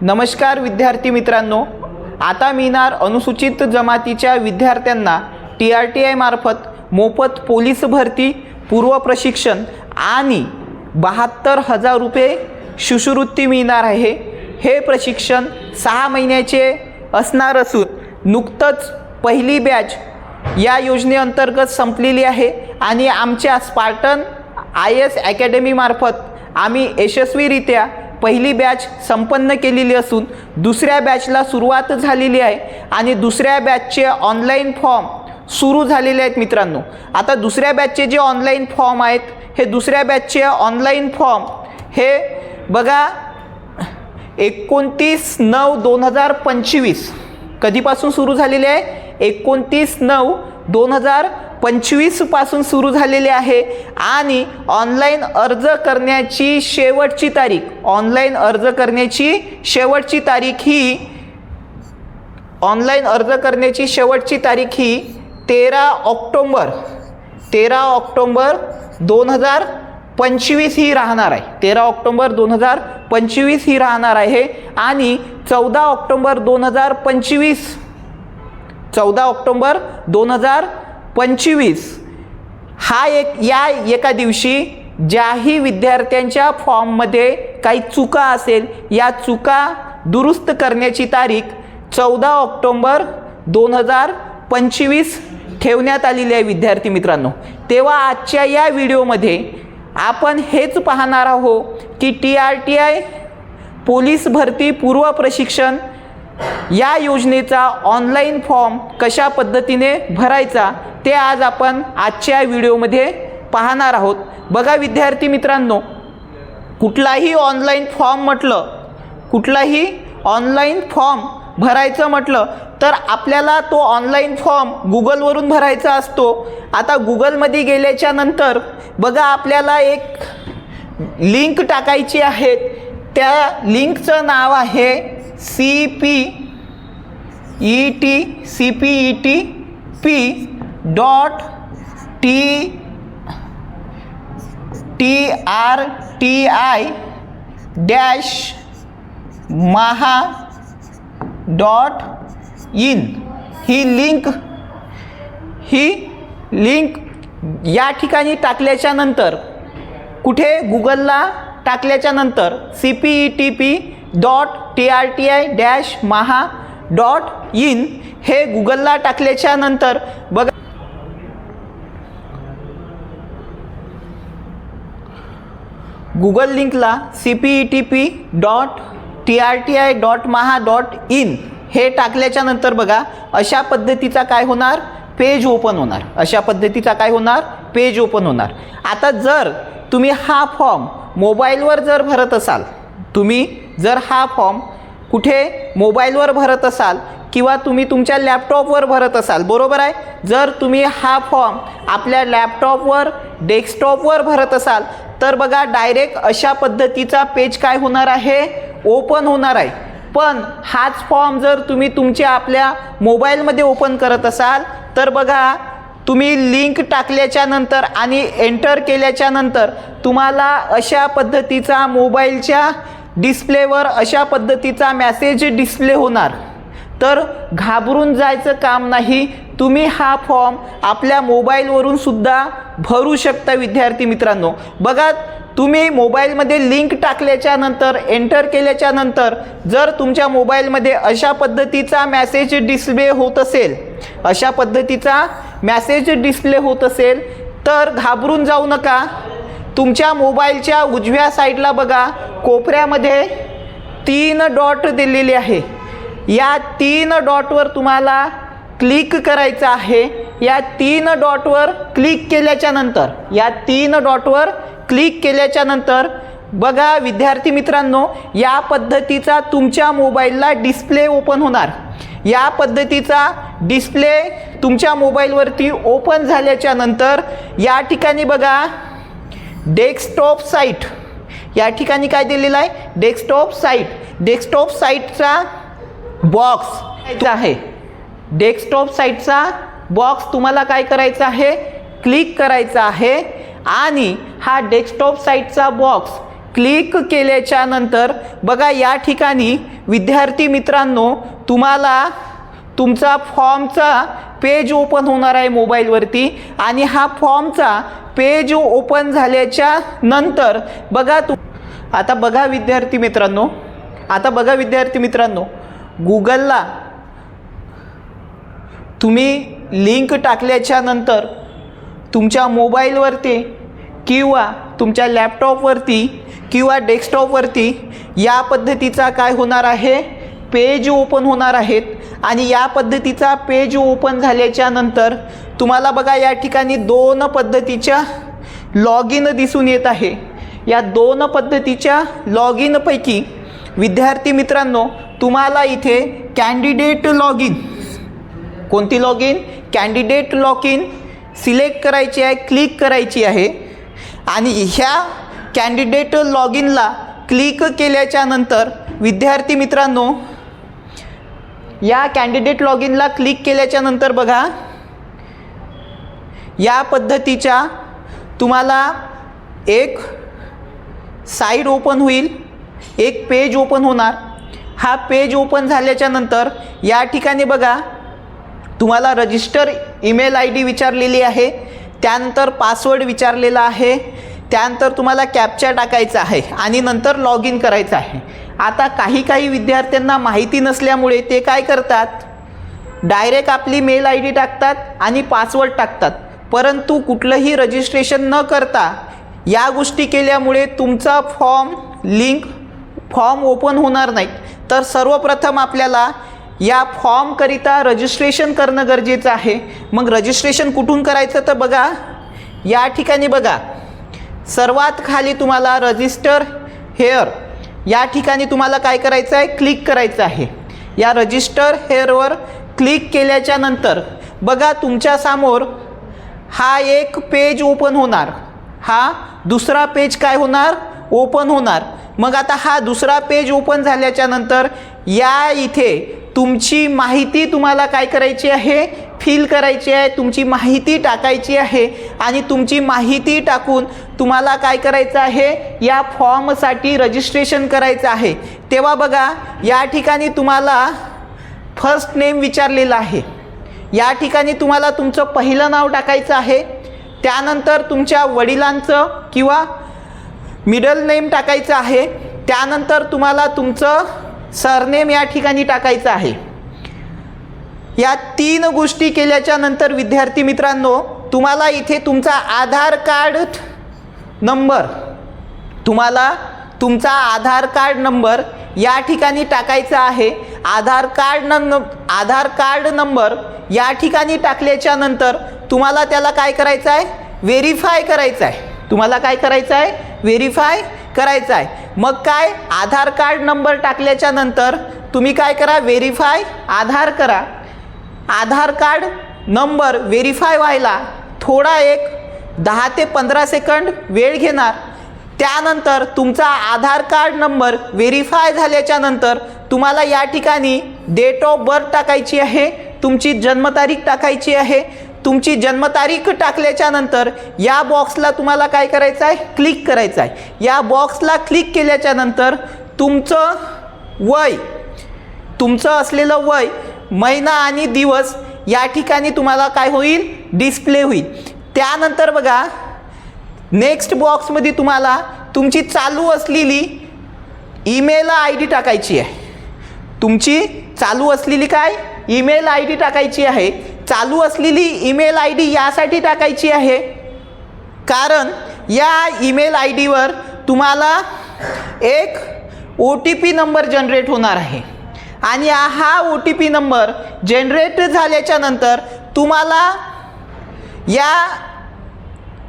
नमस्कार विद्यार्थी मित्रांनो, आता मिळणार अनुसूचित जमातीच्या विद्यार्थ्यांना TRTI मार्फत मोफत पोलीस भरती पूर्व प्रशिक्षण आणि 72,000 रुपये शिष्यवृत्ती मिळणार आहे। हे प्रशिक्षण 6 महिन्याचे असणार असून नुकतंच पहिली बॅच या योजनेअंतर्गत संपलेली आहे आणि आमच्या स्पार्टन IAS अकॅडमी मार्फत आम्ही यशस्वीरित्या पहिली बॅच संपन्न केलेली असून दुसऱ्या बॅचला सुरुवात झालेली आहे आणि दुसऱ्या बॅचचे ऑनलाईन फॉर्म सुरू झालेले आहेत। मित्रांनो, आता दुसऱ्या बॅचचे जे ऑनलाईन फॉर्म आहेत, हे दुसऱ्या बॅचचे ऑनलाईन फॉर्म हे बघा 29/9/2025 कधीपासून सुरू झालेले आहे? 29/9/2025 पासून सुरू झालेले आहे आणि ऑनलाईन अर्ज करण्याची शेवटची तारीख ही 13 ऑक्टोबर 2025 ही राहणार आहे। 13 ऑक्टोबर 2025 ही राहणार आहे आणि 14 ऑक्टोबर 2025 हा एका दिवशी ज्याही विद्यार्थ्यांच्या फॉर्ममध्ये काही चुका असेल, या चुका दुरुस्त करण्याची तारीख 14 ऑक्टोबर 2025 ठेवण्यात आलेली आहे। विद्यार्थी मित्रांनो, तेव्हा आजच्या या व्हिडिओमध्ये आपण हेच पाहणार आहोत की TRTI पोलीस भरती पूर्व प्रशिक्षण या योजनेचा ऑनलाईन फॉर्म कशा पद्धतीने भरायचा ते आज आपण आजच्या व्हिडिओमध्ये पाहणार आहोत। बघा विद्यार्थी मित्रांनो, कुठलाही ऑनलाईन फॉर्म भरायचं म्हटलं तर आपल्याला तो ऑनलाईन फॉर्म गुगलवरून भरायचा असतो। आता गुगलमध्ये गेल्याच्या नंतर बघा आपल्याला एक लिंक टाकायची आहे। त्या लिंकचं नाव आहे cpep.trti-maha.in। ही लिंक या ठिकाणी टाकल्याच्या नंतर, कुठे गुगलला टाकल्याच्या नंतर cpep.trti-maha.in हे गुगलला टाकल्याच्या नंतर बघा गुगल लिंकला cpep.trti-maha.in हे टाकल्याच्या नंतर बघा अशा पद्धतीचा काय होणार? पेज ओपन होणार। आता जर तुम्ही हा फॉर्म मोबाईलवर जर भरत असाल, कुठे मोबाईलवर भरत असाल किंवा तुम्ही तुमच्या लॅपटॉपवर भरत असाल, बरोबर आहे। जर तुम्ही हा फॉर्म आपल्या लॅपटॉपवर डेस्कटॉपवर भरत असाल तर बघा डायरेक्ट अशा पद्धतीचा पेज काय होणार आहे? ओपन होणार आहे। पण हाच फॉर्म जर तुम्ही तुमच्या आपल्या मोबाईलमध्ये ओपन करत असाल तर बघा तुम्ही लिंक टाकल्याच्या नंतर आणि एंटर केल्याच्या नंतर तुम्हाला अशा पद्धतीचा मोबाईलच्या डिस्प्लेवर अशा पद्धतीचा मेसेज डिस्प्ले होणार। तर घाबरून जायचं काम नाही, तुम्ही हा फॉर्म आपल्या मोबाईलवरून सुद्धा भरू शकता। विद्यार्थी मित्रांनो, बघा तुम्ही मोबाईलमध्ये लिंक टाकल्याच्या नंतर एंटर केल्याच्या नंतर जर तुमच्या मोबाईलमध्ये अशा पद्धतीचा मेसेज डिस्प्ले होत असेल तर घाबरून जाऊ नका। तुमच्या मोबाईलच्या उजव्या साईडला बघा कोपऱ्यामध्ये 3 डॉट दिलेले आहे। या 3 डॉटवर तुम्हाला क्लिक करायचं आहे। या 3 डॉटवर क्लिक केल्याच्या नंतर बघा विद्यार्थी मित्रांनो, या पद्धतीचा तुमच्या मोबाईलला डिस्प्ले ओपन होणार। या पद्धतीचा डिस्प्ले तुमच्या मोबाईलवरती ओपन झाल्याच्या नंतर या ठिकाणी बघा डेस्कटॉप साईट, या ठिकाणी काय दिलेलं आहे? डेस्कटॉप साईटचा बॉक्स आहे। डेस्कटॉप साईटचा बॉक्स तुम्हाला काय करायचा आहे? क्लिक करायचा आहे आणि हा डेस्कटॉप साईटचा बॉक्स क्लिक केल्याच्या नंतर बघा या ठिकाणी विद्यार्थी मित्रांनो तुम्हाला तुमचा फॉर्मचा पेज ओपन होणार आहे मोबाईलवरती आणि हा फॉर्मचा पेज ओपन झाल्याच्या नंतर बघा आता बघा विद्यार्थी मित्रांनो गूगलला तुम्ही लिंक टाकल्याच्या नंतर तुमच्या मोबाईलवरती किंवा तुमच्या लॅपटॉपवरती किंवा डेस्कटॉपवरती या पद्धतीचा काय होणार आहे पेज ओपन होणार आहेत आणि या पद्धतीचा पेज ओपन झाल्याच्या नंतर तुम्हाला बघा या ठिकाणी 2 पद्धतीच्या लॉग इन दिसून येत आहे। या 2 पद्धतीच्या लॉग इनपैकी विद्यार्थी मित्रांनो तुम्हाला इथे कॅन्डिडेट लॉग इन कोणती log in candidate log in select करायची आहे क्लिक करायची आहे आणि ह्या कॅन्डिडेट लॉग इनला क्लिक केल्याच्या नंतर विद्यार्थी मित्रांनो या कॅन्डिडेट लॉग इनला क्लिक केल्याच्या नंतर बघा या पद्धतीच्या तुम्हाला एक साईट ओपन होईल, एक पेज ओपन होणार। हा पेज ओपन झाल्याच्या नंतर या ठिकाणी बघा तुम्हाला रजिस्टर ईमेल आय डी विचारलेली आहे, त्यानंतर पासवर्ड विचारलेला आहे, त्यानंतर तुम्हाला कॅप्चा टाकायचा आहे आणि नंतर लॉग इन करायचं आहे। आता काही विद्यार्थ्यांना माहिती नसल्यामुळे ते काय करतात डायरेक्ट आपली मेल आय डी टाकतात आणि पासवर्ड टाकतात, परंतु कुठलंही रजिस्ट्रेशन न करता या गोष्टी केल्यामुळे तुमचा फॉर्म ओपन होणार नाही। तर सर्वप्रथम आपल्याला या फॉर्मकरिता रजिस्ट्रेशन करणं गरजेचं आहे। मग रजिस्ट्रेशन कुठून करायचं तर बघा या ठिकाणी बघा सर्वात खाली तुम्हाला रजिस्टर हेअर या ठिकाणी तुम्हाला काय करायचं आहे क्लिक करायचं आहे। या रजिस्टर हेअरवर क्लिक केल्याच्या नंतर बघा तुमच्यासमोर हा एक पेज ओपन होणार, हा दुसरा पेज काय होणार ओपन होणार। मग आता हा दुसरा पेज ओपन झाल्याच्या नंतर या इथे तुमची माहिती तुम्हाला काय करायची आहे फिल करायची आहे, तुमची माहिती टाकायची आहे आणि तुमची माहिती टाकून तुम्हाला काय करायचं आहे या फॉर्मसाठी रजिस्ट्रेशन करायचं आहे। तेव्हा बघा या ठिकाणी तुम्हाला फर्स्ट नेम विचारलेलं आहे, या ठिकाणी तुम्हाला तुमचं पहिलं नाव टाकायचं आहे, त्यानंतर तुमच्या वडिलांचं किंवा मिडल नेम टाकायचं आहे, त्यानंतर तुम्हाला तुमचं सरनेम या ठिकाणी टाकायचं आहे। या 3 गोष्टी केल्याच्या नंतर विद्यार्थी मित्रांनो तुम्हाला इथे तुमचा आधार कार्ड नंबर या ठिकाणी टाकायचा आहे। आधार कार्ड नंबर या ठिकाणी टाकल्याच्या नंतर तुम्हाला त्याला काय करायचं आहे व्हेरीफाय करायचं आहे। तुम्हाला काय करायचं आहे व्हेरीफाय करायचं आहे। मग काय आधार कार्ड नंबर टाकल्याच्या नंतर तुम्ही काय करा व्हेरीफाय आधार करा। आधार कार्ड नंबर व्हेरीफाय व्हायला थोडा एक 10 ते 15 सेकंड वेळ घेणार। त्यानंतर तुमचा आधार कार्ड नंबर व्हेरीफाय झाल्याच्या नंतर तुम्हाला या ठिकाणी डेट ऑफ बर्थ टाकायची आहे, तुमची जन्मतारीख टाकायची आहे। तुमची जन्मतारीख टाकल्याच्या नंतर या बॉक्सला तुम्हाला काय करायचं आहे क्लिक करायचं आहे। या बॉक्सला क्लिक केल्याच्या नंतर तुमचं असलेलं वय महिना आणि दिवस या ठिकाणी तुम्हाला काय होईल डिस्प्ले होईल। त्यानंतर बघा नेक्स्ट बॉक्समध्ये तुम्हाला तुमची चालू असलेली ईमेल आय डी टाकायची आहे। तुमची चालू असलेली काय ईमेल आय डी टाकायची आहे। चालू असलेली ईमेल आय डी यासाठी टाकायची आहे कारण या ईमेल आय डीवर तुम्हाला एक OTP नंबर जनरेट होणार आहे आणि हा OTP नंबर जनरेट झाल्याच्या नंतर तुम्हाला या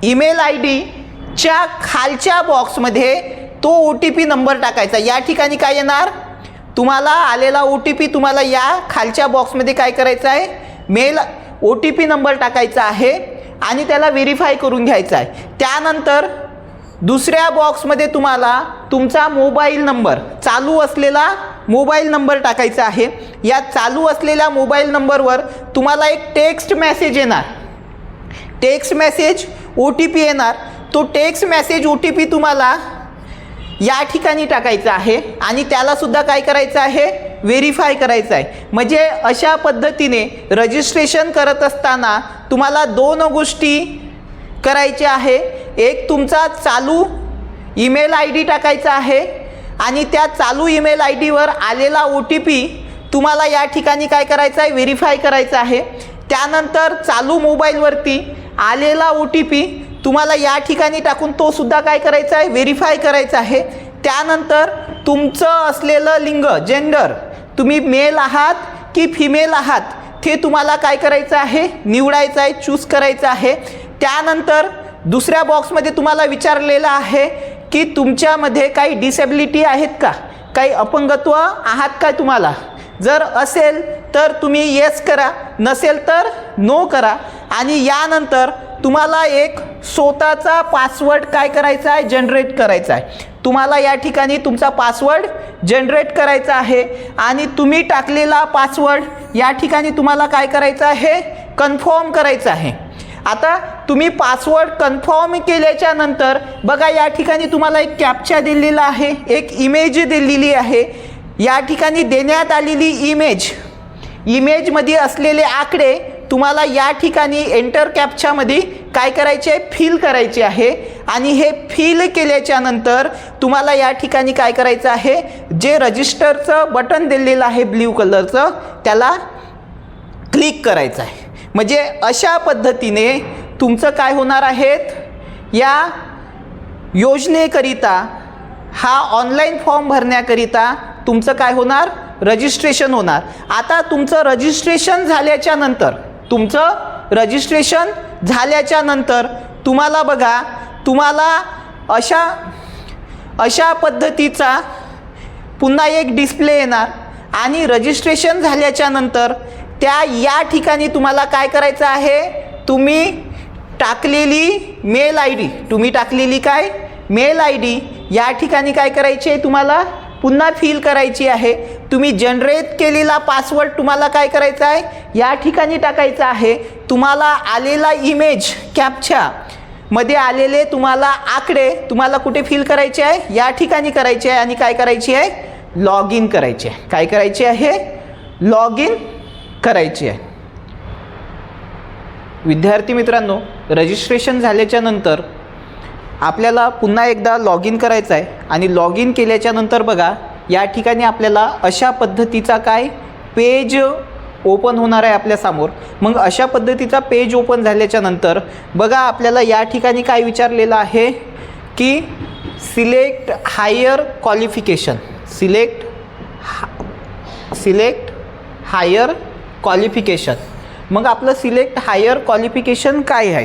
ईमेल आय डीच्या खालच्या बॉक्समध्ये तो OTP नंबर टाकायचा। या ठिकाणी काय येणार तुम्हाला आलेला OTP तुम्हाला या खालच्या बॉक्समध्ये काय करायचं आहे मेल OTP नंबर टाकायचा आहे आणि त्याला व्हेरीफाय करून घ्यायचा आहे। त्यानंतर दुसऱ्या बॉक्समध्ये तुम्हाला तुमचा मोबाईल नंबर चालू असलेला मोबाईल नंबर टाकायचा आहे। या चालू असलेल्या मोबाईल नंबरवर तुम्हाला एक टेक्स्ट मेसेज येणार, टेक्स्ट मेसेज OTP येणार। तो टेक्स्ट मेसेज OTP तुम्हाला या ठिकाणी टाकायचं आहे आणि त्यालासुद्धा काय करायचं आहे, व्हेरीफाय करायचं आहे. म्हणजे अशा पद्धतीने रजिस्ट्रेशन करत असताना तुम्हाला 2 गोष्टी करायच्या आहे. एक तुमचा चालू ईमेल आय डी टाकायचा आहे आणि त्या चालू ईमेल आय डीवर आलेला OTP तुम्हाला या ठिकाणी काय करायचं आहे, व्हेरीफाय करायचा आहे. त्यानंतर चालू मोबाईलवरती आलेला OTP तुम्हाला या ठिकाणी टाकून तो सुद्धा काय करायचा आहे, व्हेरीफाय करायचा आहे. त्यानंतर तुमचं असलेलं लिंग, जेंडर, तुम्ही मेल आहात की फिमेल आहात ते तुम्हाला काय करायचं आहे, निवडायचं आहे, चूज करायचं आहे. त्यानंतर दुसऱ्या बॉक्समध्ये तुम्हाला विचारलेलं आहे की तुमच्यामध्ये काही डिसेबिलिटी आहेत का, काही अपंगत्व आहात का तुम्हाला. जर असेल तर तुम्ही येस करा, नसेल तर नो करा. आणि यानंतर तुम्हाला एक स्वतःचा पासवर्ड काय करायचा आहे, जनरेट करायचा आहे. तुम्हाला या ठिकाणी तुमचा पासवर्ड जनरेट करायचा आहे आणि तुम्ही टाकलेला पासवर्ड या ठिकाणी तुम्हाला काय करायचं आहे, कन्फर्म करायचं आहे. आता तुम्ही पासवर्ड कन्फर्म केल्याच्या नंतर बघा या ठिकाणी तुम्हाला एक कॅप्चा दिलेला आहे, एक इमेज दिलेली आहे. या ठिकाणी देण्यात आलेली इमेजमध्ये असलेले आकडे तुम्हाला या ठिकाणी एंटर कॅप्चामध्ये काय करायचे आहे, फिल करायचे आहे. आणि हे फिल केल्याच्या नंतर तुम्हाला या ठिकाणी काय करायचं आहे, जे रजिस्टरचं बटन दिलेलं आहे ब्ल्यू कलरचं त्याला क्लिक करायचं आहे. म्हणजे अशा पद्धतीने तुमचं काय होणार आहेत, या योजनेकरिता हा ऑनलाईन फॉर्म भरण्याकरिता तुमचं काय होणार, रजिस्ट्रेशन होणार. आता तुमचं रजिस्ट्रेशन झाल्याच्या नंतर तुम्हाला बघा, तुम्हाला अशा पद्धतीचा पुन्हा एक डिस्प्ले येणार आणि रजिस्ट्रेशन झाल्याच्या नंतर या ठिकाणी तुम्हाला काय करायचं आहे, तुम्ही टाकलेली मेल आय डी या ठिकाणी काय करायची आहे, तुम्हाला पुन्हा फिल करायची आहे. तुम्ही जनरेट केलेला पासवर्ड तुम्हाला काय करायचा आहे, या ठिकाणी टाकायचा आहे. तुम्हाला आलेला इमेज कॅप्चा मध्ये आलेले तुम्हाला आकडे तुम्हाला कुठे फिल करायचे आहे, या ठिकाणी करायचे आहे. आणि काय करायची आहे, लॉग इन करायचे आहे. काय करायचे आहे, लॉग इन करायची आहे. विद्यार्थी मित्रांनो, रजिस्ट्रेशन झाल्याच्या नंतर आपल्याला पुन्हा एकदा लॉग इन करायचं आहे. आणि लॉग इन केल्याच्या नंतर बघा या ठिकाणी आपल्याला अशा पद्धतीचा काय पेज ओपन होणार आहे आपल्यासमोर. मग अशा पद्धतीचा पेज ओपन झाल्याच्या नंतर बघा आपल्याला या ठिकाणी काय विचारलेलं आहे की select higher qualification, select higher qualification. मग आपलं सिलेक्ट हायर क्वालिफिकेशन काय आहे,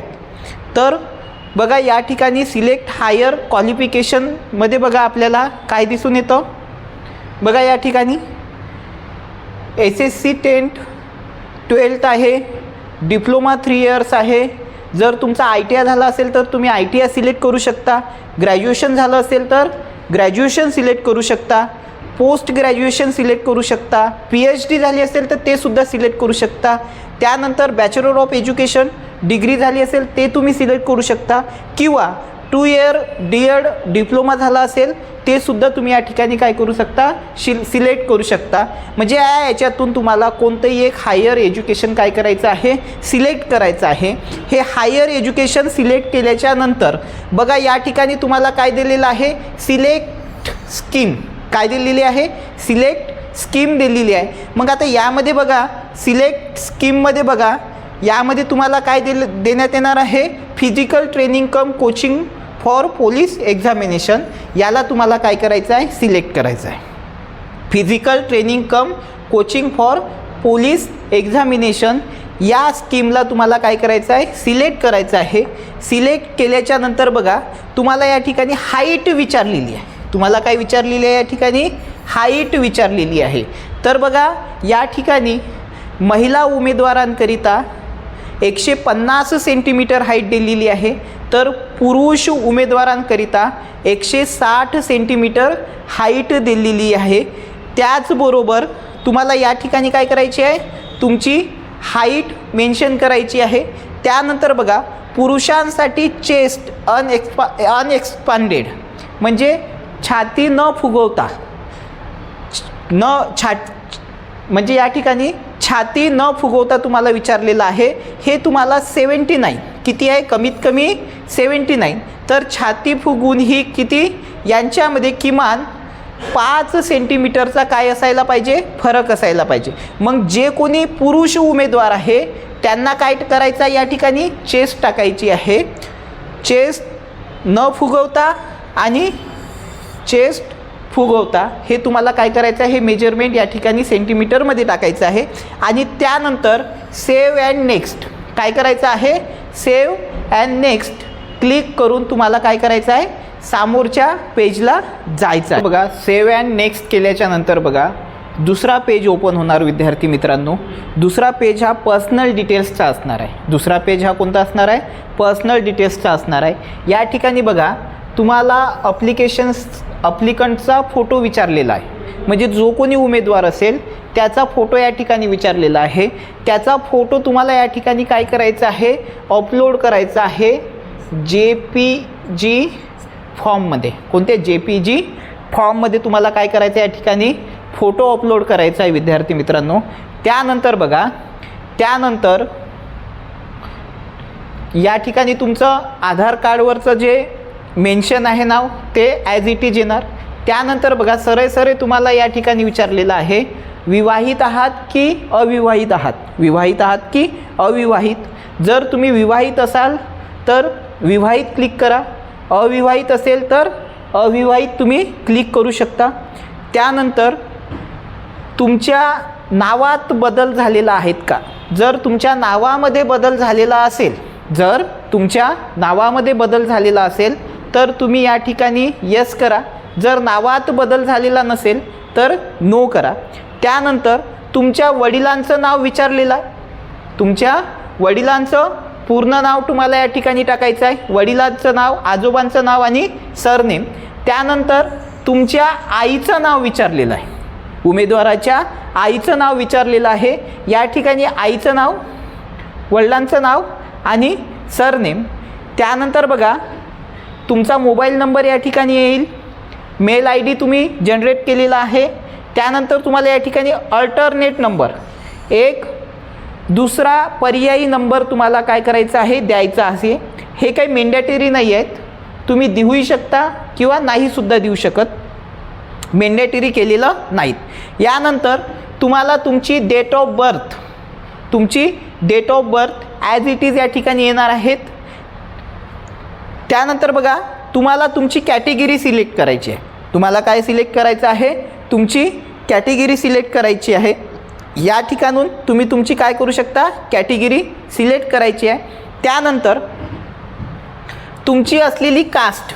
तर बघा या ठिकाणी सिलेक्ट हायर क्वालिफिकेशनमध्ये बघा आपल्याला काय दिसून येतं. बघा या ठिकाणी SSC 10th 12th आहे, डिप्लोमा 3 इयर्स आहे. जर तुमचा ITI झाला असेल तर तुम्ही ITI सिलेक्ट करू शकता. ग्रॅज्युएशन झालं असेल तर ग्रॅज्युएशन सिलेक्ट करू शकता. पोस्ट ग्रॅज्युएशन सिलेक्ट करू शकता. PhD झाली असेल तर ते सुद्धा सिलेक्ट करू शकता. त्यानंतर बॅचलर ऑफ एज्युकेशन डिग्री झाली असेल ते तुम्ही सिलेक्ट करू शकता. किंवा 2 इयर DED डिप्लोमा झाला असेल ते सुद्धा तुम्ही या ठिकाणी काय करू शकता, सिलेक्ट करू शकता. म्हणजे याच्यातून तुम्हाला कोणतंही एक हायर एज्युकेशन काय करायचं आहे, सिलेक्ट करायचं आहे. हे हायर एज्युकेशन सिलेक्ट केल्याच्या नंतर बघा या ठिकाणी तुम्हाला काय दिलेलं आहे, सिलेक्ट स्कीम. काय दिलेली आहे, सिलेक्ट स्कीम दिलेली आहे. मग आता यामध्ये बघा सिलेक्ट स्कीममध्ये बघा यामध्ये तुम्हाला काय देण्यात येणार आहे, physical training come coaching for police examination. याला तुम्हाला काय करायचं आहे, सिलेक्ट करायचं आहे. Physical training come coaching for police examination या स्कीमला तुम्हाला काय करायचं आहे, सिलेक्ट करायचं आहे. सिलेक्ट केल्याच्या नंतर बघा तुम्हाला या ठिकाणी हाईट विचारलेली आहे. तुम्हाला काय विचारलेली आहे, या ठिकाणी हाईट विचारलेली आहे. तर बघा या ठिकाणी महिला उमेदवारांकरिता 150 सेंटीमीटर हाईट दिलेली आहे. तर पुरुष उमेदवारांकरिता 160 सेंटीमीटर हाईट दिलेली आहे. त्याचबरोबर तुम्हाला या ठिकाणी काय करायची आहे, तुमची हाईट मेन्शन करायची आहे. त्यानंतर बघा पुरुषांसाठी चेस्ट अनएक्सपांडेड म्हणजे छाती न फुगवता म्हणजे या ठिकाणी छाती न फुगवता तुम्हाला विचारलेलं आहे. हे तुम्हाला 79 किती आहे, कमीत कमी 79. तर छाती फुगवून ही किती, यांच्यामध्ये किमान 5 सेंटीमीटरचा काय असायला पाहिजे, फरक असायला पाहिजे. मग जे कोणी पुरुष उमेदवार आहे त्यांना काय करायचं आहे, या ठिकाणी चेस्ट टाकायची आहे. चेस्ट न फुगवता आणि चेस्ट फुगवता हे तुम्हाला काय करायचं आहे, हे मेजरमेंट या ठिकाणी सेंटीमीटरमध्ये टाकायचं आहे. आणि त्यानंतर सेव्ह अँड नेक्स्ट काय करायचं आहे, सेव्ह अँड नेक्स्ट क्लिक करून तुम्हाला काय करायचं आहे, समोरच्या पेजला जायचं आहे. बघा सेव्ह अँड नेक्स्ट केल्याच्या नंतर बघा दुसरा पेज ओपन होणार विद्यार्थी मित्रांनो. दुसरा पेज हा पर्सनल डिटेल्सचा असणार आहे. दुसरा पेज हा कोणता असणार आहे, पर्सनल डिटेल्सचा असणार आहे. या ठिकाणी बघा तुम्हाला अप्लिकंटचा फोटो विचारलेला आहे. म्हणजे जो कोणी उमेदवार असेल त्याचा फोटो या ठिकाणी विचारलेला आहे. त्याचा फोटो तुम्हाला या ठिकाणी काय करायचा आहे, अपलोड करायचा आहे JPG फॉर्ममध्ये. कोणत्या JPG फॉर्ममध्ये तुम्हाला काय करायचं आहे, या ठिकाणी फोटो अपलोड करायचा आहे विद्यार्थी मित्रांनो. त्यानंतर बघा त्यानंतर या ठिकाणी तुमचं आधार कार्डवरचं जे मेन्शन आहे नाव ते ॲज इट इज येणार. त्यानंतर बघा सरळ तुम्हाला या ठिकाणी विचारलेलं आहे विवाहित आहात की अविवाहित आहात, विवाहित आहात की अविवाहित. जर तुम्ही विवाहित असाल तर विवाहित क्लिक करा, अविवाहित असेल तर अविवाहित तुम्ही क्लिक करू शकता. त्यानंतर तुमच्या नावात बदल झालेला आहेत का, जर तुमच्या नावामध्ये बदल झालेला असेल, जर तुमच्या नावामध्ये बदल झालेला असेल तर तुम्ही या ठिकाणी येस करा. जर नावात बदल झालेला नसेल तर नो करा. त्यानंतर तुमच्या वडिलांचं नाव विचारलेलं आहे. तुमच्या वडिलांचं पूर्ण नाव तुम्हाला या ठिकाणी टाकायचं आहे, वडिलांचं नाव, आजोबांचं नाव आणि सरनेम. त्यानंतर तुमच्या आईचं नाव विचारलेलं आहे, उमेदवाराच्या आईचं नाव विचारलेलं आहे. या ठिकाणी आईचं नाव, वडिलांचं नाव आणि सरनेम. त्यानंतर बघा तुमचा मोबाईल नंबर या ठिकाणी येईल, मेल ID तुम्ही जनरेट केलेला आहे. त्यानंतर तुम्हाला या ठिकाणी अल्टरनेट नंबर, एक दुसरा पर्यायी नंबर तुम्हाला काय करायचा आहे, द्यायचा आहे. हे काही मेंडेटरी नाही आहेत, तुम्ही देऊही शकता किंवा नाहीसुद्धा देऊ शकत, मेंडेटरी केलेलं नाहीत. यानंतर तुम्हाला तुमची डेट ऑफ बर्थ, तुमची date of birth as it is या ठिकाणी येणार आहेत. त्यानंतर बघा तुम्हाला तुमची कॅटेगरी सिलेक्ट करायची आहे. तुम्हाला काय सिलेक्ट करायचं आहे, तुमची कॅटेगरी सिलेक्ट करायची आहे. या ठिकाणून तुम्ही तुमची काय करू शकता, कॅटेगरी सिलेक्ट करायची आहे. त्यानंतर तुमची असलेली कास्ट,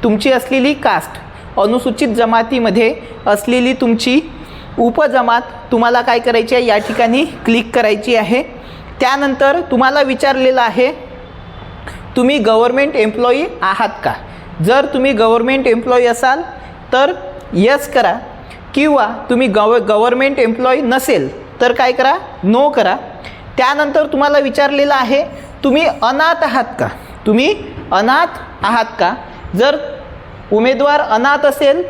तुमची असलेली कास्ट, अनुसूचित जमातीमध्ये असलेली तुमची उपजमात तुम्हाला काय करायची आहे, या ठिकाणी क्लिक करायची आहे. त्यानंतर तुम्हाला विचारलेलं आहे तुम्ही गव्हर्मेंट एम्प्लॉई आहात का. जर तुम्ही गव्हर्मेंट एम्प्लॉई असाल तर यस करा, किंवा तुम्ही गव्हर्मेंट एम्प्लॉई नसेल तर काय करा, नो करा. त्यानंतर तुम्हाला विचारलेलं आहे तुम्ही अनाथ आहात का, तुम्ही अनाथ आहात का. जर उमेदवार अनाथ असेल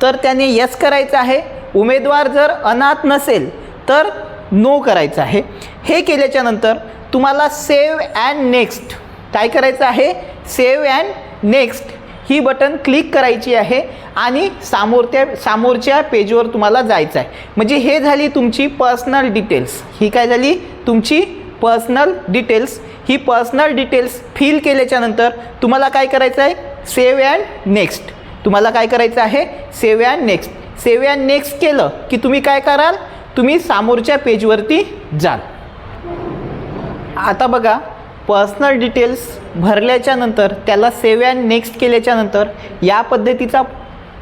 तर त्याने यस करायचं आहे, उमेदवार जर अनाथ नसेल तर नो करायचं आहे. हे केल्याच्या नंतर तुम्हाला सेव्ह अँड नेक्स्ट काय करायचं आहे, save and next he button click करायची आहे आणि समोरच्या पेजवर तुम्हाला जायचं आहे. म्हणजे हे झाली तुमची पर्सनल डिटेल्स. ही काय झाली तुमची पर्सनल डिटेल्स. ही पर्सनल डिटेल्स फिल केल्याच्या नंतर तुम्हाला काय करायचं आहे, सेव्ह अँड नेक्स्ट. तुम्हाला काय करायचं आहे, save and next. Save and next केलं की तुम्ही काय कराल, तुम्ही समोरच्या पेजवरती जाल. आता बघा पर्सनल डिटेल्स भरल्याच्या नंतर त्याला सेव्ह अँड नेक्स्ट केल्याच्या नंतर या पद्धतीचा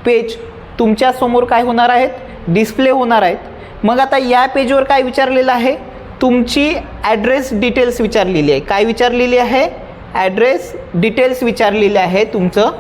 पेज तुमच्यासमोर काय होणार आहेत, डिस्प्ले होणार आहेत. मग आता या पेजवर काय विचारलेलं आहे, तुमची ॲड्रेस डिटेल्स विचारलेली आहे. काय विचारलेली आहे, ॲड्रेस डिटेल्स विचारलेले आहे तुमचं.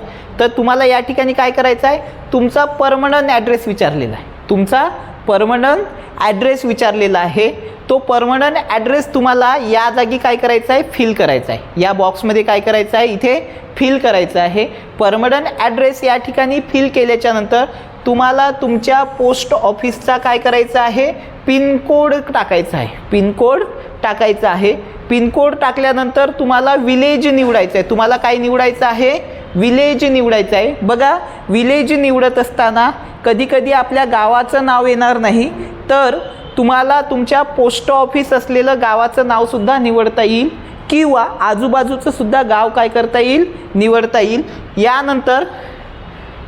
तर तुम्हाला या ठिकाणी काय करायचं आहे, तुमचा परमनंट ॲड्रेस विचारलेला आहे, तुमचा परमनंट ॲड्रेस विचारलेला आहे. तो परमनंट ॲड्रेस तुम्हाला या जागी काय करायचा आहे, फिल करायचा आहे. या बॉक्समध्ये काय करायचं आहे, इथे फिल करायचं आहे. परमनंट ॲड्रेस या ठिकाणी फिल केल्याच्यानंतर तुम्हाला तुमच्या पोस्ट ऑफिसचा काय करायचं आहे, पिनकोड टाकायचा आहे. पिनकोड टाकायचा आहे. पिनकोड टाकल्यानंतर तुम्हाला विलेज निवडायचं आहे. तुम्हाला काय निवडायचं आहे, विलेज निवडायचं आहे. बघा, विलेज निवडत असताना कधी कधी आपल्या गावाचं नाव येणार नाही, तर तुम्हाला तुमच्या पोस्ट ऑफिस असलेलं गावाचं नावसुद्धा निवडता येईल किंवा आजूबाजूचं सुद्धा गाव काय करता येईल, निवडता येईल. यानंतर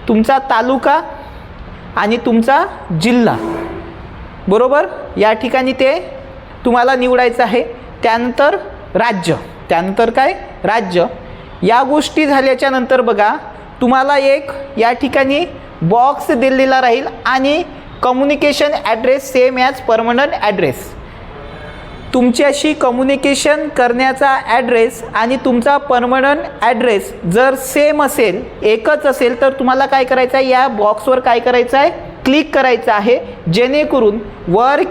तुमचा तालुका आणि तुमचा जिल्हा, बरोबर, या ठिकाणी ते तुम्हाला निवडायचं आहे. त्यानंतर राज्य, त्यानंतर काय, राज्य. या गोष्टी झाल्याच्या नंतर बघा, तुम्हाला एक या ठिकाणी बॉक्स दिलेला राहील आणि communication address same as permanent address. तुमच्याशी कम्युनिकेशन करण्याचा ॲड्रेस आणि तुमचा परमनंट ॲड्रेस जर सेम असेल, एकच असेल, तर तुम्हाला काय करायचं आहे, या बॉक्सवर काय करायचं आहे, क्लिक करायचं आहे. जेणेकरून वर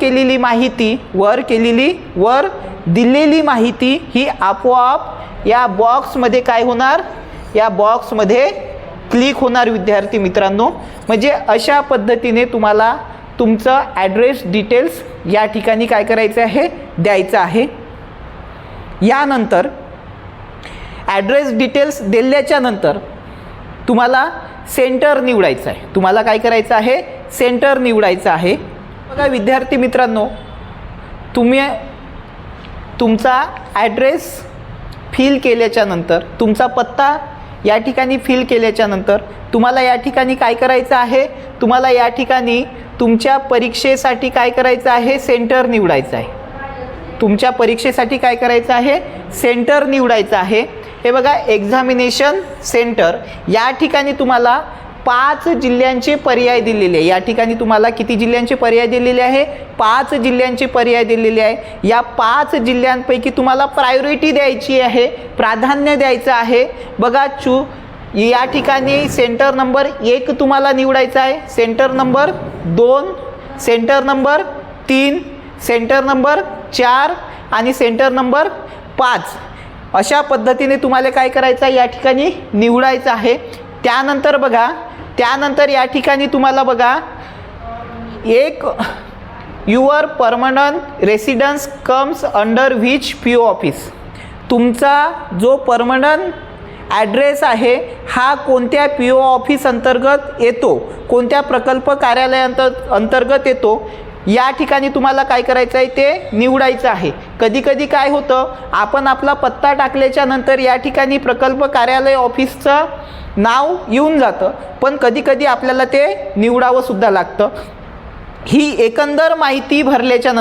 दिलेली माहिती ही आपोआप या बॉक्समध्ये काय होणार, या बॉक्समध्ये क्लिक होणार विद्यार्थी मित्रांनो. म्हणजे अशा पद्धतीने तुम्हाला तुमचं ॲड्रेस डिटेल्स या ठिकाणी काय करायचं आहे, द्यायचं आहे. यानंतर ॲड्रेस डिटेल्स दिल्याच्या नंतर तुम्हाला सेंटर निवडायचं आहे. तुम्हाला काय करायचं आहे, सेंटर निवडायचं आहे. बघा विद्यार्थी मित्रांनो, तुम्ही तुमचा ॲड्रेस फिल केल्याच्या नंतर, तुमचा पत्ता या ठिकाणी फिल केल्याच्या नंतर तुम्हाला या ठिकाणी काय करायचं आहे, तुम्हाला या ठिकाणी तुमच्या परीक्षेसाठी काय करायचं आहे, सेंटर निवडायचं आहे. तुमच्या परीक्षेसाठी काय करायचं आहे, सेंटर निवडायचं आहे. हे बघा, एक्झामिनेशन सेंटर. या ठिकाणी तुम्हाला 5 जिल्ह्यांचे पर्याय दिलेले आहे. या ठिकाणी तुम्हाला किती जिल्ह्यांचे पर्याय दिलेले आहे, 5 जिल्ह्यांचे पर्याय दिलेले आहे. या 5 जिल्ह्यांपैकी तुम्हाला प्रायोरिटी द्यायची आहे, प्राधान्य द्यायचं आहे. बघा, या ठिकाणी सेंटर नंबर 1 तुम्हाला निवडायचा आहे, centre number 2, centre number 3, centre number 4 आणि सेंटर नंबर 5. अशा पद्धतीने तुम्हाला काय करायचं आहे, या ठिकाणी निवडायचं आहे. त्यानंतर बघा, त्यानंतर या ठिकाणी तुम्हाला बघा, एक your permanent residence comes under which P O office. तुमचा जो परमनंट ॲड्रेस आहे हा कोणत्या पी ओ ऑफिस अंतर्गत येतो, कोणत्या प्रकल्प कार्यालयाअंतर्गत येतो, या ठिकाणी तुम्हाला काय करायचं आहे, ते निवडायचं आहे. कधी कधी काय होतं, आपण आपला पत्ता टाकल्याच्या नंतर या ठिकाणी प्रकल्प कार्यालय ऑफिसचं नाव येऊन जातं, पण कधी कधी आपल्याला ते निवडावं सुद्धा लागतं. ही एकंदर माहिती भरल्याच्या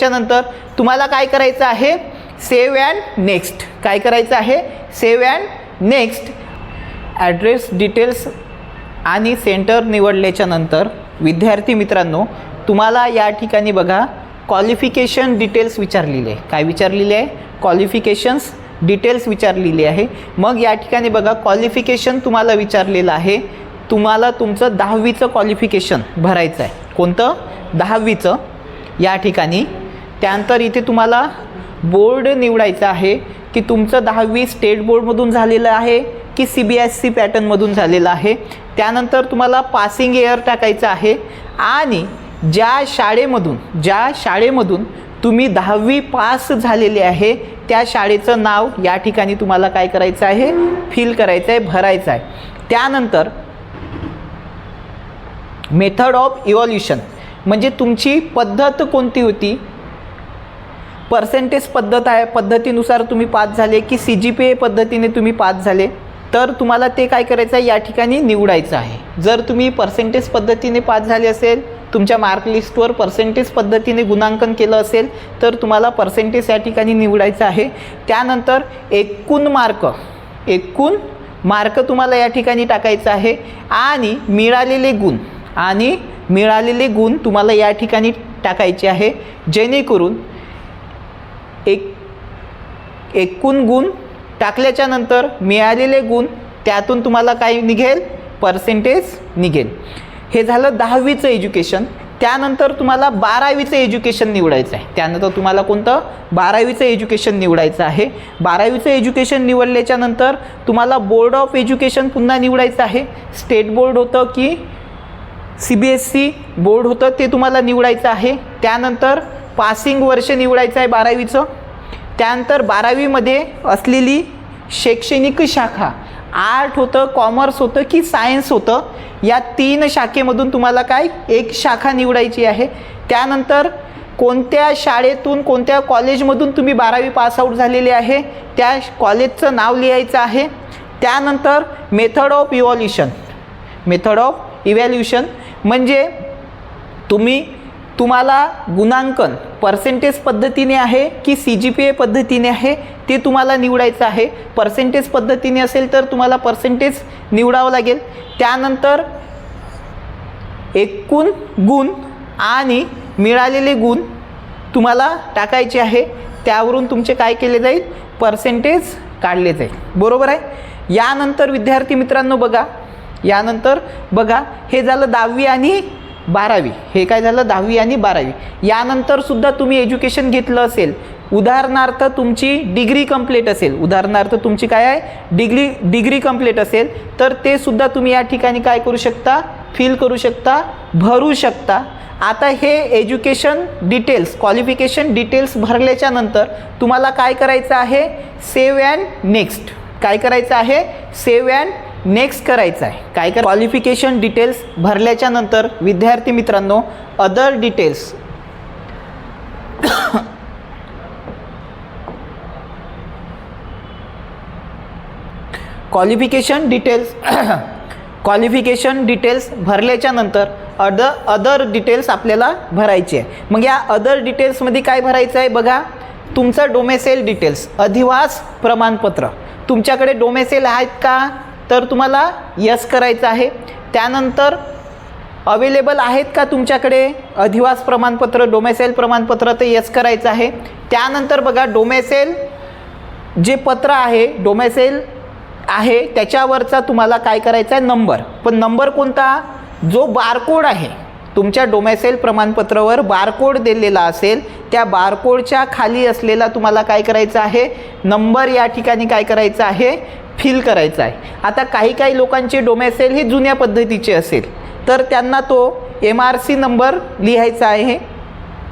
नंतर तुम्हाला काय करायचं आहे, सेव्ह अँड नेक्स्ट. काय करायचं आहे, save and next. Address details आणि सेंटर निवडल्याच्या नंतर विद्यार्थी मित्रांनो, तुम्हाला या ठिकाणी बघा, क्वालिफिकेशन डिटेल्स विचारलेले आहे. काय विचारलेले आहे, क्वालिफिकेशन्स डिटेल्स विचारलेली आहे. मग या ठिकाणी बघा, क्वालिफिकेशन तुम्हाला विचारलेलं आहे. तुम्हाला तुमचं 10वीचं क्वालिफिकेशन भरायचं आहे. कोणतं, 10वीचं या ठिकाणी. त्यानंतर इथे तुम्हाला बोर्ड निवडायचं आहे की तुमचं 10वी स्टेट बोर्डमधून झालेलं आहे की CBSE पॅटर्नमधून झालेलं आहे. त्यानंतर तुम्हाला पासिंग इयर टाकायचं आहे आणि ज्या शाळेमधून तुम्ही 10वी पास झालेले आहे त्या शाळेचं नाव या ठिकाणी तुम्हाला काय करायचं आहे, फिल करायचं आहे, भरायचं आहे. त्यानंतर मेथड ऑफ इव्हॉल्युशन म्हणजे तुमची पद्धत कोणती होती, पर्सेंटेज पद्धत आहे, पद्धतीनुसार तुम्ही पास झाले की CGPA पद्धतीने तुम्ही पास झाले, तर तुम्हाला ते काय करायचं आहे, या ठिकाणी निवडायचं आहे. जर तुम्ही पर्सेंटेज पद्धतीने पास झाले असेल, तुमच्या मार्क लिस्टवर पर्सेंटेज पद्धतीने गुणांकन केलं असेल, तर तुम्हाला पर्सेंटेज या ठिकाणी निवडायचं आहे. त्यानंतर एकूण मार्क तुम्हाला या ठिकाणी टाकायचं आहे आणि मिळालेले गुण तुम्हाला या ठिकाणी टाकायचे आहे. जेणेकरून एकूण गुण टाकल्याच्या नंतर मिळालेले गुण त्यातून तुम्हाला काय निघेल, पर्सेंटेज निघेल. हे झालं 10वीचं एज्युकेशन. त्यानंतर तुम्हाला 12वीचं एज्युकेशन निवडायचं आहे. त्यानंतर तुम्हाला कोणतं 12वीचं एज्युकेशन निवडायचं आहे. 12वीचं एज्युकेशन निवडल्याच्या नंतर तुम्हाला बोर्ड ऑफ एज्युकेशन पुन्हा निवडायचं आहे. स्टेट बोर्ड होतं की CBSE बोर्ड होतं ते तुम्हाला निवडायचं आहे. त्यानंतर पासिंग वर्ष निवडायचं आहे 12वीचं. त्यानंतर 12वीमध्ये असलेली शैक्षणिक शाखा आर्ट होतं, कॉमर्स होतं की सायन्स होतं, या 3 शाखेमधून तुम्हाला काय एक शाखा निवडायची आहे. त्यानंतर कोणत्या शाळेतून कोणत्या कॉलेजमधून तुम्ही 12वी पासआउट झालेले आहे त्या कॉलेजचं नाव लिहायचं आहे. त्यानंतर मेथड ऑफ इव्हॅल्युएशन म्हणजे तुम्हाला गुणांकन पर्सेंटेज पद्धतीने आहे की CGPA पद्धतीने आहे ते तुम्हाला निवडायचं आहे. पर्सेंटेज पद्धतीने असेल तर तुम्हाला पर्सेंटेज निवडावं लागेल. त्यानंतर एकूण गुण आणि मिळालेले गुण तुम्हाला टाकायचे आहे. त्यावरून तुमचे काय केले जाईल, पर्सेंटेज काढले जाईल. बरोबर आहे. यानंतर विद्यार्थी मित्रांनो बघा हे झालं 10वी आणि 12वी. हे काय झालं 10वी आणि 12वी. यानंतर सुद्धा तुम्ही एज्युकेशन घेतलं असेल, उदाहरणार्थ तुमची डिग्री कंप्लीट असेल, डिग्री कंप्लीट असेल तर ते सुद्धा तुम्ही या ठिकाणी काय करू शकता, फिल करू शकता, भरू शकता. आता हे एज्युकेशन डिटेल्स, क्वालिफिकेशन डिटेल्स भरल्याच्या नंतर तुम्हाला काय करायचं आहे, सेव्ह अँड नेक्स्ट. काय करायचं आहे, सेव्ह अँड नेक्स्ट करायचं आहे. काय क्वालिफिकेशन डिटेल्स भरल्याच्या नंतर विद्यार्थी मित्रांनो अदर डिटेल्स क्वालिफिकेशन डिटेल्स भरल्याच्या नंतर अदर डिटेल्स आपल्याला भरायचे आहे. मग या अदर डिटेल्समध्ये काय भरायचं आहे बघा, तुमचं डोमेसेल डिटेल्स, अधिवास प्रमाणपत्र. तुमच्याकडे डोमेसेल आहेत का, तर तुम्हाला यस करायचं आहे. त्यानंतर अवेलेबल आहेत का तुमच्याकडे अधिवास प्रमाणपत्र, डोमेसेल प्रमाणपत्र, तर यस करायचं आहे. त्यानंतर बघा डोमेसेल जे पत्र आहे, डोमेसेल आहे त्याच्यावरचा तुम्हाला काय करायचा आहे, नंबर. पण नंबर कोणता, जो बारकोड आहे तुमच्या डोमेसेल प्रमाणपत्रावर बारकोड दिलेला असेल त्या बारकोडच्या खाली असलेला तुम्हाला काय करायचं आहे, नंबर या ठिकाणी काय करायचं आहे, फिल करायचा आहे. आता काही लोकांचे डोमेसेल हे जुन्या पद्धतीचे असेल तर त्यांना तो MRC नंबर लिहायचा आहे,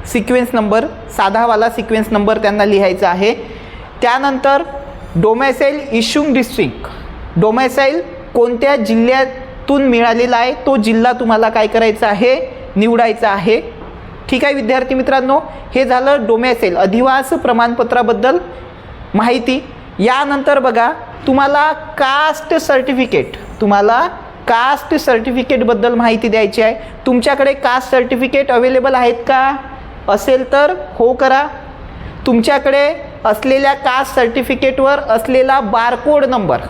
सिक्वेन्स नंबर, साधावाला सिक्वेन्स नंबर त्यांना लिहायचा आहे. त्यानंतर डोमेसेल इश्यूइंग डिस्ट्रिक्ट, डोमेसेल कोणत्या जिल्ह्यातून मिळालेला आहे तो जिल्हा तुम्हाला काय करायचा आहे, निवडायचा आहे. ठीक आहे विद्यार्थी मित्रांनो, हे झालं डोमेसेल अधिवास प्रमाणपत्राबद्दल माहिती. यानंतर बघा तुम्हाला कास्ट सर्टिफिकेटबद्दल माहिती द्यायची आहे. तुमच्याकडे कास्ट सर्टिफिकेट अवेलेबल आहेत का, असेल तर हो करा. तुमच्याकडे असलेल्या कास्ट सर्टिफिकेटवर असलेला बारकोड नंबर,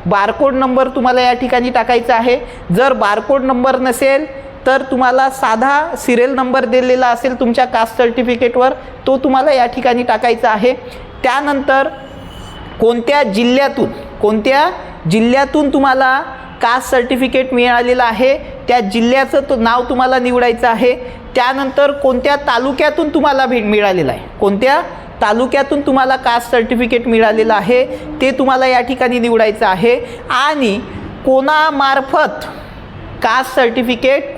बारकोड नंबर तुम्हाला या ठिकाणी टाकायचा आहे. जर बारकोड नंबर नसेल तर तुम्हाला साधा सिरियल नंबर दिलेला असेल तुमच्या कास्ट सर्टिफिकेटवर, तो तुम्हाला या ठिकाणी टाकायचा आहे. त्यानंतर कोणत्या जिल्ह्यातून तुम्हाला कास्ट सर्टिफिकेट मिळालेलं आहे त्या जिल्ह्याचं नाव तुम्हाला निवडायचं आहे. त्यानंतर कोणत्या तालुक्यातून तुम्हाला मिळालेलं आहे, कोणत्या तालुक्यातून तुम्हाला कास्ट सर्टिफिकेट मिळालेलं आहे ते तुम्हाला या ठिकाणी निवडायचं आहे. आणि कोणामार्फत कास्ट सर्टिफिकेट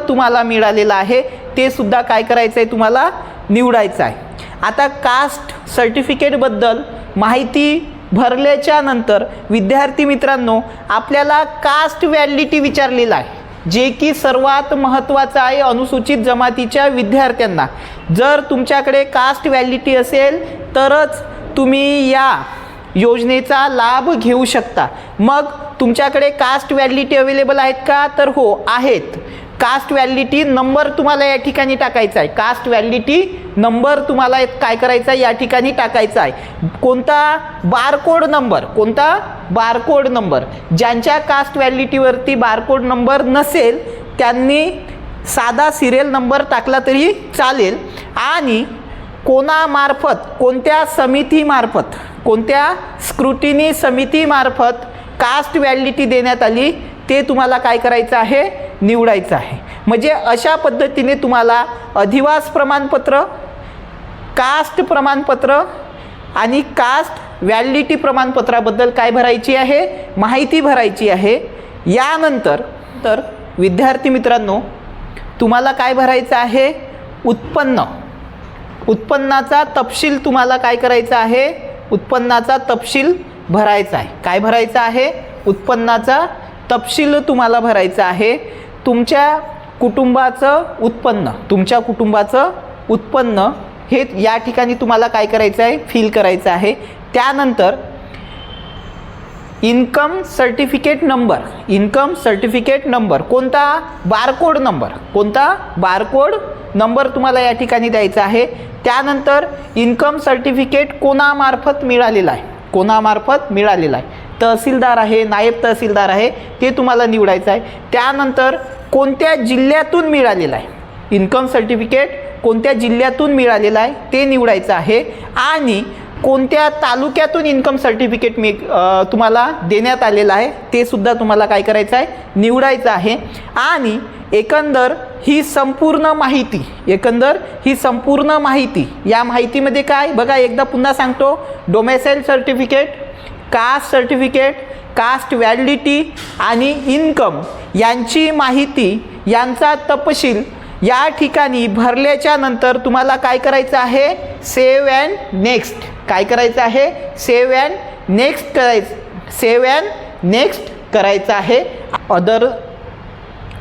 तुम्हाला मिळालेलं आहे ते सुद्धा काय करायचं आहे, तुम्हाला निवडायचं आहे. आता कास्ट सर्टिफिकेटबद्दल माहिती भरल्याच्या नंतर विद्यार्थी मित्रांनो आपल्याला कास्ट व्हॅलिडिटी विचारलेला आहे, जे की सर्वात महत्त्वाचं आहे अनुसूचित जमातीच्या विद्यार्थ्यांना. जर तुमच्याकडे कास्ट व्हॅलिडिटी असेल तरच तुम्ही या योजनेचा लाभ घेऊ शकता. मग तुमच्याकडे कास्ट व्हॅलिडिटी अवेलेबल आहेत का, तर हो आहेत. कास्ट व्हॅलिडिटी नंबर तुम्हाला या ठिकाणी टाकायचा आहे. कास्ट व्हॅलिडिटी नंबर तुम्हाला काय करायचा आहे, या ठिकाणी टाकायचा आहे. कोणता, बारकोड नंबर. ज्यांच्या कास्ट व्हॅलिडिटीवरती बारकोड नंबर नसेल त्यांनी साधा सिरियल नंबर टाकला तरी चालेल. आणि कोणामार्फत, कोणत्या स्क्रुटिनी समितीमार्फत कास्ट व्हॅलिडिटी देण्यात आली ते तुम्हाला काय करायचं आहे, निवडायचं आहे. म्हणजे अशा पद्धतीने तुम्हाला अधिवास प्रमाणपत्र, कास्ट प्रमाणपत्र आणि कास्ट व्हॅलिडिटी प्रमाणपत्राबद्दल काय भरायची आहे, माहिती भरायची आहे. यानंतर तर विद्यार्थी मित्रांनो, तुम्हाला काय भरायचं आहे, उत्पन्नाचा तपशील तुम्हाला काय करायचा आहे, उत्पन्नाचा तपशील भरायचा आहे. काय भरायचा आहे, उत्पन्नाचा तपशील तुम्हाला भरायचा आहे. तुमच्या कुटुंबाचं उत्पन्न हे या ठिकाणी तुम्हाला काय करायचं आहे, फिल करायचं आहे. त्यानंतर इन्कम सर्टिफिकेट नंबर कोणता, बारकोड नंबर तुम्हाला या ठिकाणी द्यायचा आहे. त्यानंतर इन्कम सर्टिफिकेट कोणामार्फत मिळालेला आहे, तहसीलदार आहे, नायब तहसीलदार आहे, ते तुम्हाला निवडायचं आहे. त्यानंतर कोणत्या जिल्ह्यातून मिळालेला आहे, इन्कम सर्टिफिकेट कोणत्या जिल्ह्यातून मिळालेला आहे ते निवडायचं आहे. आणि कोणत्या तालुक्यातून इन्कम सर्टिफिकेट तुम्हाला देण्यात आलेलं आहे ते सुद्धा तुम्हाला काय करायचं आहे, निवडायचं आहे. आणि एकंदर ही संपूर्ण माहिती या माहितीमध्ये काय बघा, एकदा पुन्हा सांगतो, domicile certificate, caste certificate, caste validity आणि इन्कम यांची माहिती, यांचा तपशील या ठिकाणी भरल्याच्या नंतर तुम्हाला काय करायचं आहे, सेव्ह अँड नेक्स्ट. काय करायचं आहे, सेव्ह अँड नेक्स्ट करायचं आहे.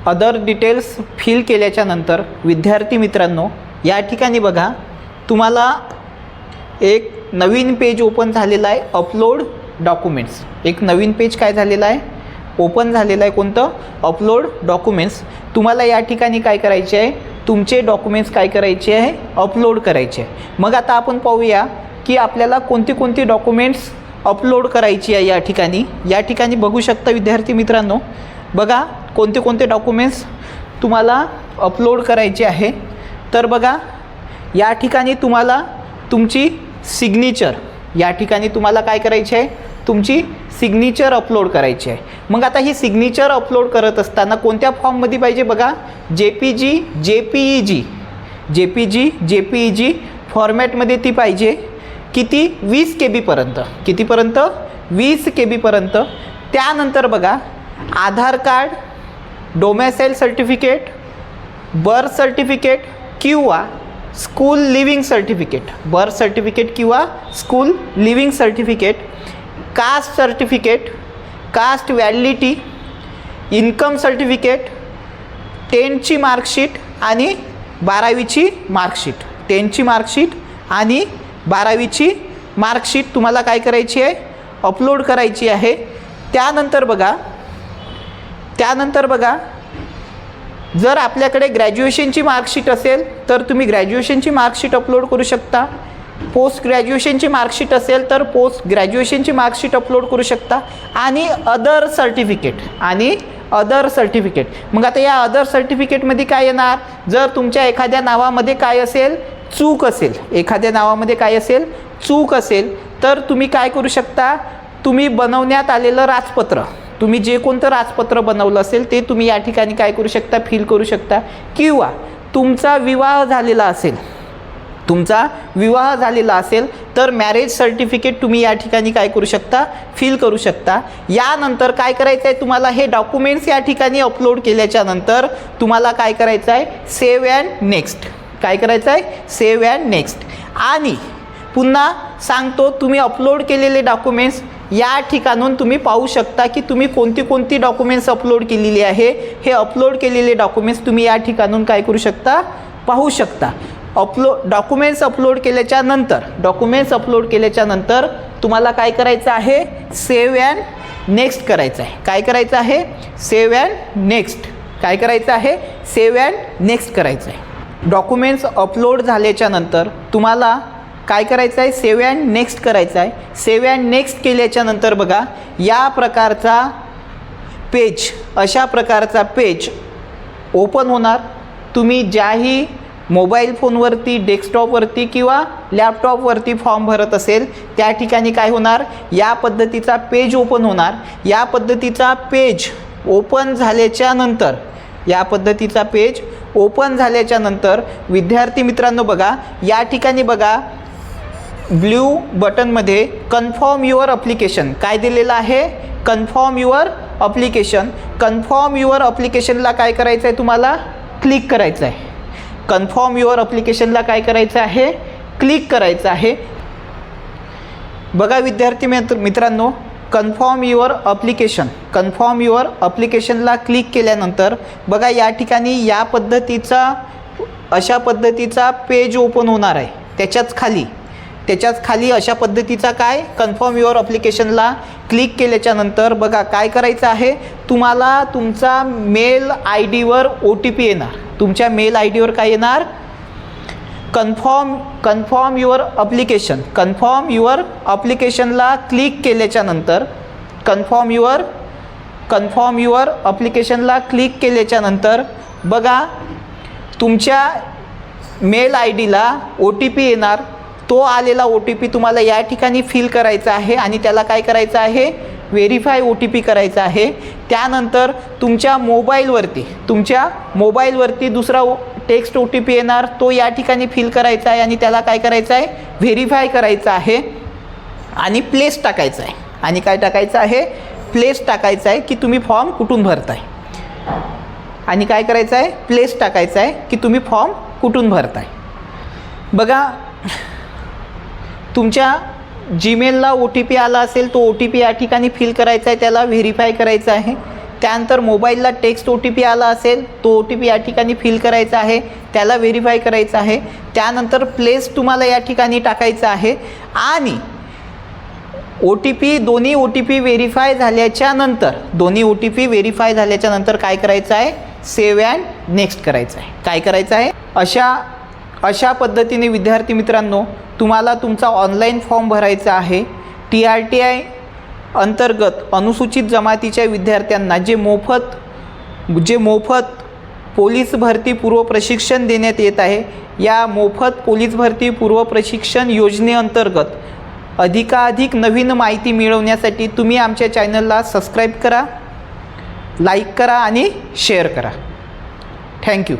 अदर डिटेल्स फिल केल्याच्या नंतर विद्यार्थी मित्रांनो, या ठिकाणी बघा, तुम्हाला एक नवीन पेज ओपन झालेला आहे, अपलोड डॉक्युमेंट्स. एक नवीन पेज काय झालेलं आहे, ओपन झालेलं आहे. कोणतं, अपलोड डॉक्युमेंट्स. तुम्हाला या ठिकाणी काय करायचे आहे, तुमचे डॉक्युमेंट्स काय करायचे आहे, अपलोड करायचे आहे. मग आता आपण पाहूया की आपल्याला कोणती डॉक्युमेंट्स अपलोड करायची आहे. या ठिकाणी बघू शकता विद्यार्थी मित्रांनो, बघा कोणते डॉक्युमेंट्स तुम्हाला अपलोड करायचे आहे. तर बघा, या ठिकाणी तुम्हाला तुमची सिग्नेचर, या ठिकाणी तुम्हाला काय करायची आहे, तुमची सिग्नेचर अपलोड करायची आहे. मग आता ही सिग्नेचर अपलोड करत असताना कोणत्या फॉर्ममध्ये पाहिजे बघा, JPG फॉर्मॅटमध्ये ती पाहिजे. किती, 20 KB पर्यंत. कितीपर्यंत, 20 KB पर्यंत. त्यानंतर बघा, Aadhaar card, domicile certificate, birth certificate किंवा school leaving certificate, birth certificate किंवा school leaving certificate, caste certificate, caste validity, income certificate, 10ची मार्कशीट आणि 12वीची मार्कशीट, 10ची मार्कशीट आणि 12वीची मार्कशीट तुम्हाला काय करायची आहे, अपलोड करायची आहे. त्यानंतर बघा, जर आपल्याकडे ग्रॅज्युएशनची मार्कशीट असेल तर तुम्ही ग्रॅज्युएशनची मार्कशीट अपलोड करू शकता. पोस्ट ग्रॅज्युएशनची मार्कशीट असेल तर पोस्ट ग्रॅज्युएशनची मार्कशीट अपलोड करू शकता. आणि अदर सर्टिफिकेट. मग आता या अदर सर्टिफिकेटमध्ये काय येणार, जर तुमच्या एखाद्या नावामध्ये काय असेल, चूक असेल तर तुम्ही काय करू शकता, तुम्ही बनवण्यात आलेलं राजपत्र, तुम्ही जे कोणतं राजपत्र बनवलं असेल ते तुम्ही या ठिकाणी काय करू शकता, फिल करू शकता. किंवा तुमचा विवाह झालेला असेल तर मॅरेज सर्टिफिकेट तुम्ही या ठिकाणी काय करू शकता, फिल करू शकता. यानंतर काय करायचं आहे, तुम्हाला हे डॉक्युमेंट्स या ठिकाणी अपलोड केल्याच्या नंतर तुम्हाला काय करायचं आहे, सेव्ह अँड नेक्स्ट. काय करायचं आहे, सेव्ह अँड नेक्स्ट. आणि पुन्हा सांगतो, तुम्ही अपलोड केलेले डॉक्युमेंट्स या ठिकाणून तुम्ही पाहू शकता की तुम्ही कोणती डॉक्युमेंट्स अपलोड केलेली आहे. हे अपलोड केलेले डॉक्युमेंट्स तुम्ही या ठिकाणून काय करू शकता, पाहू शकता. डॉक्युमेंट्स अपलोड केल्याच्या नंतर तुम्हाला काय करायचं आहे, सेव्ह अँड नेक्स्ट करायचं आहे. काय करायचं आहे, सेव्ह अँड नेक्स्ट. काय करायचं आहे, सेव्ह अँड नेक्स्ट करायचं आहे. डॉक्युमेंट्स अपलोड झाल्याच्या नंतर तुम्हाला काय करायचं आहे, सेव्ह अँड नेक्स्ट करायचं आहे. सेव्ह अँड नेक्स्ट केल्याच्या नंतर बघा, या प्रकारचा पेज, अशा प्रकारचा पेज ओपन होणार. तुम्ही ज्याही मोबाईल फोनवरती, डेस्कटॉपवरती किंवा लॅपटॉपवरती फॉर्म भरत असेल त्या ठिकाणी काय होणार, या पद्धतीचा पेज ओपन होणार. या पद्धतीचा पेज ओपन झाल्याच्या नंतर या पद्धतीचा पेज ओपन झाल्याच्या नंतर विद्यार्थी मित्रांनो बघा, या ठिकाणी बघा ब्ल्यू बटनमध्ये कन्फर्म युअर अप्लिकेशन काय दिलेलं आहे, confirm your application. Confirm your अप्लिकेशनला काय करायचं आहे, तुम्हाला क्लिक करायचं आहे. कन्फर्म युअर अप्लिकेशनला काय करायचं आहे, क्लिक करायचं आहे. बघा विद्यार्थी मित्रांनो, confirm your application, confirm your अप्लिकेशनला क्लिक केल्यानंतर बघा या ठिकाणी या पद्धतीचा अशा पद्धतीचा पेज ओपन होणार आहे. त्याच्याच खाली अशा पद्धतीचा काय कन्फर्म युअर अप्लिकेशनला क्लिक केल्याच्या नंतर बघा काय करायचं आहे, तुम्हाला तुमचा मेल आय डीवर OTP येणार. तुमच्या मेल आय डीवर काय येणार, confirm your application. Confirm your अप्लिकेशनला क्लिक केल्याच्या नंतर कन्फर्म युअर अप्लिकेशनला क्लिक केल्याच्या नंतर बघा तुमच्या मेल आय डीला OTP येणार. तो आलेला OTP तुम्हाला या ठिकाणी फिल करायचा आहे आणि त्याला काय करायचं आहे, व्हेरीफाय OTP करायचा आहे. त्यानंतर तुमच्या मोबाईलवरती दुसरा टेक्स्ट OTP येणार. तो या ठिकाणी फिल करायचा आहे आणि त्याला काय करायचं आहे, व्हेरीफाय करायचं आहे आणि प्लेस टाकायचं आहे. आणि काय टाकायचं आहे, प्लेस टाकायचं आहे की तुम्ही फॉर्म कुठून भरताय. आणि काय करायचं आहे, प्लेस टाकायचं आहे की तुम्ही फॉर्म कुठून भरताय. बघा तुमच्या जीमेलला OTP आला असेल, तो OTP या ठिकाणी फिल करायचा आहे, त्याला व्हेरीफाय करायचं आहे. त्यानंतर मोबाईलला टेक्स्ट OTP आला असेल, तो OTP या ठिकाणी फिल करायचा आहे, त्याला व्हेरीफाय करायचं आहे. त्यानंतर प्लेस तुम्हाला या ठिकाणी टाकायचं आहे आणि दोन्ही OTP व्हेरीफाय झाल्याच्या नंतर काय करायचं आहे, सेव्ह अँड नेक्स्ट करायचं आहे. काय करायचं आहे, अशा पद्धतीने विद्यार्थी मित्रांनो तुम्हाला तुमचा ऑनलाईन फॉर्म भरायचा आहे. TRTI अंतर्गत अनुसूचित जमातीच्या विद्यार्थ्यांना जे मोफत पोलीस भरती पूर्व प्रशिक्षण देण्यात येत आहे, या मोफत पोलीस भरती पूर्व प्रशिक्षण योजनेअंतर्गत अधिकाधिक नवीन माहिती मिळवण्यासाठी तुम्ही आमच्या चॅनलला सबस्क्राईब करा, लाईक करा आणि शेअर करा. थँक्यू.